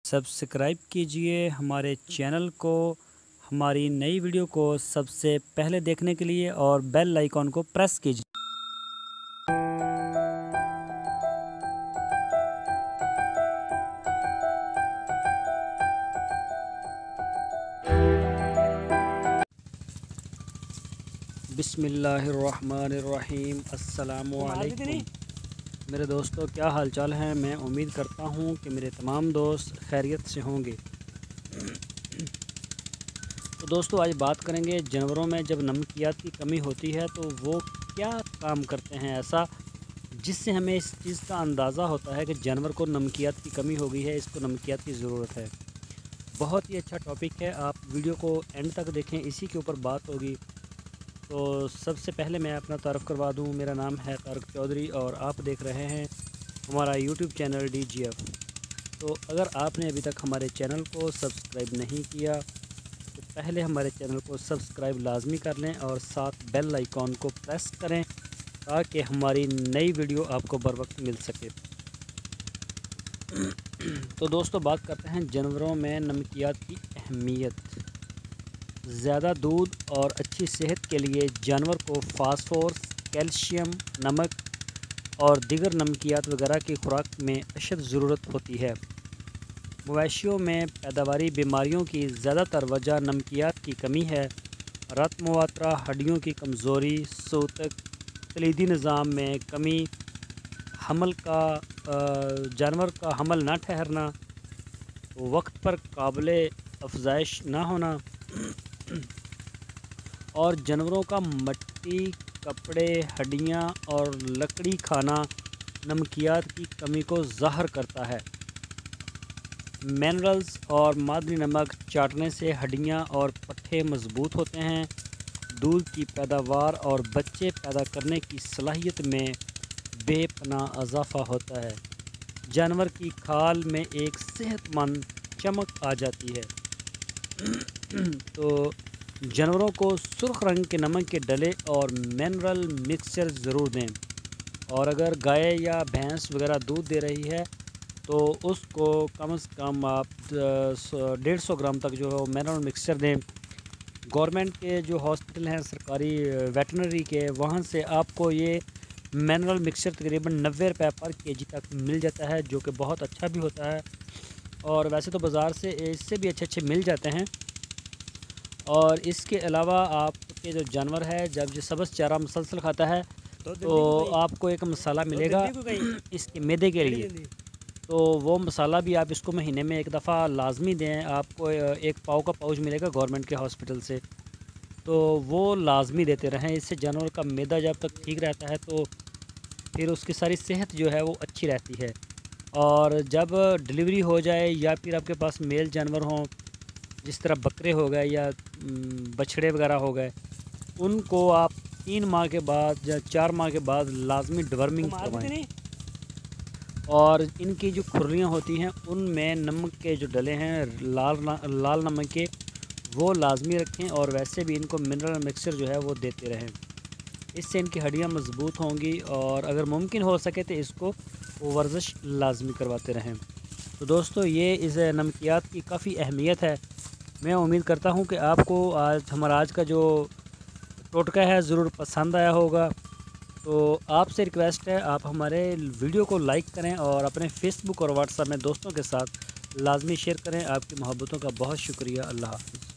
Subscribe कीजिए हमारे channel को, हमारी नई वीडियो को सबसे पहले देखने के लिए और बेल आइकॉन को प्रेस कीजिए। बिस्मिल्लाहिर्रहमानिर्रहीम। अस्सलामुअलैकुम मेरे दोस्तों, क्या हाल चाल है। मैं उम्मीद करता हूँ कि मेरे तमाम दोस्त खैरियत से होंगे। तो दोस्तों, आज बात करेंगे जानवरों में जब नमकियात की कमी होती है तो वो क्या काम करते हैं ऐसा जिससे हमें इस चीज़ का अंदाज़ा होता है कि जानवर को नमकियात की कमी हो गई है, इसको नमकियात की ज़रूरत है। बहुत ही अच्छा टॉपिक है, आप वीडियो को एंड तक देखें, इसी के ऊपर बात होगी। तो सबसे पहले मैं अपना तारुफ़ करवा दूं, मेरा नाम है तारिक चौधरी और आप देख रहे हैं हमारा यूट्यूब चैनल DGF। तो अगर आपने अभी तक हमारे चैनल को सब्सक्राइब नहीं किया तो पहले हमारे चैनल को सब्सक्राइब लाजमी कर लें और साथ बेल आइकॉन को प्रेस करें ताकि हमारी नई वीडियो आपको बर वक्त मिल सके। तो दोस्तों, बात करते हैं जानवरों में नमकियात की अहमियत। ज़्यादा दूध और अच्छी सेहत के लिए जानवर को फास्फोरस, कैल्शियम, नमक और दीगर नमकियात वगैरह की खुराक में अशद ज़रूरत होती है। मवेशियों में पैदावारी बीमारियों की ज़्यादातर वजह नमकियात की कमी है। रत मुआतरा, हड्डियों की कमज़ोरी, सूतक, कलीदी निज़ाम में कमी, जानवर का हमल ना ठहरना, वक्त पर काबिल अफजाइश ना होना और जानवरों का मट्टी, कपड़े, हड्डियाँ और लकड़ी खाना नमकियात की कमी को ज़ाहिर करता है। मिनरल्स और मादनी नमक चाटने से हड्डियाँ और पट्ठे मजबूत होते हैं। दूध की पैदावार और बच्चे पैदा करने की सलाहियत में बेपनाह इजाफ़ा होता है। जानवर की खाल में एक सेहतमंद चमक आ जाती है। तो जानवरों को सुर्ख रंग के नमक के डले और मिनरल मिक्सचर ज़रूर दें। और अगर गाय या भैंस वगैरह दूध दे रही है तो उसको कम से कम आप 150 ग्राम तक जो है वो मिनरल मिक्सचर दें। गवर्नमेंट के जो हॉस्पिटल हैं सरकारी वेटनरी के, वहाँ से आपको ये मिनरल मिक्सचर तकरीबन 90 रुपये पर केजी तक मिल जाता है, जो कि बहुत अच्छा भी होता है। और वैसे तो बाज़ार से इससे भी अच्छे मिल जाते हैं। और इसके अलावा आपके जो जानवर है जब जो सब्ज़ चारा मुसलसल खाता है तो आपको एक मसाला मिलेगा इसके मैदे के लिए। तो वो मसाला भी आप इसको महीने में एक दफ़ा लाजमी दें। आपको एक पाव का पाउच मिलेगा गवर्नमेंट के हॉस्पिटल से, तो वो लाजमी देते रहें। इससे जानवर का मैदा जब तक ठीक रहता है तो फिर उसकी सारी सेहत जो है वो अच्छी रहती है। और जब डिलीवरी हो जाए या फिर आपके पास मेल जानवर हों, जिस तरह बकरे हो गए या बछड़े वगैरह हो गए, उनको आप 3 माह के बाद या 4 माह के बाद लाजमी डिवर्मिंग करवाएं। और इनकी जो खुरलियाँ होती हैं उनमें नमक के जो डले हैं लाल नमक के, वो लाजमी रखें। और वैसे भी इनको मिनरल मिक्सचर जो है वो देते रहें, इससे इनकी हड्डियाँ मजबूत होंगी। और अगर मुमकिन हो सके तो इसको वर्जिश लाजमी करवाते रहें। तो दोस्तों, ये इस नमकियात की काफ़ी अहमियत है। मैं उम्मीद करता हूँ कि आपको आज का जो टोटका है ज़रूर पसंद आया होगा। तो आपसे रिक्वेस्ट है, आप हमारे वीडियो को लाइक करें और अपने फेसबुक और व्हाट्सएप में दोस्तों के साथ लाजमी शेयर करें। आपकी मोहब्बतों का बहुत शुक्रिया। अल्लाह हाफ़िज़।